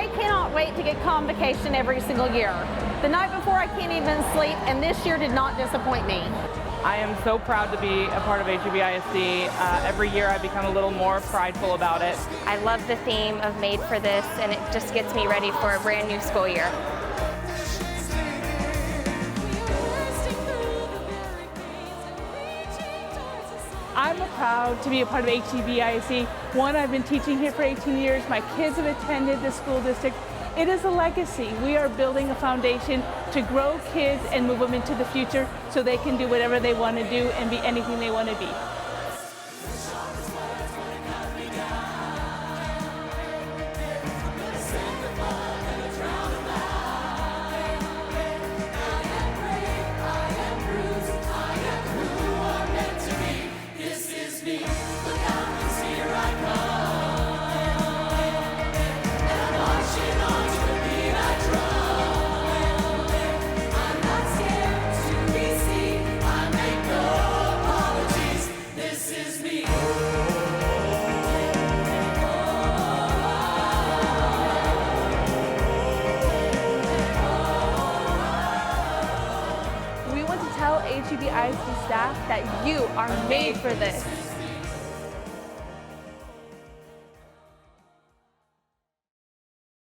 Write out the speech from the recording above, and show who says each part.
Speaker 1: I cannot wait to get Convocation every single year. The night before I can't even sleep, and this year did not disappoint me.
Speaker 2: I am so proud to be a part of HEB ISD. Every year I become a little more prideful about it.
Speaker 3: I love the theme of Made for This, and it just gets me ready for a brand new school year.
Speaker 4: I'm proud to be a part of HEB ISD. One, I've been teaching here for 18 years. My kids have attended the school district. It is a legacy. We are building a foundation to grow kids and move them into the future so they can do whatever they want to do and be anything they want to be. We want to tell HEB ISD staff that you are made for this.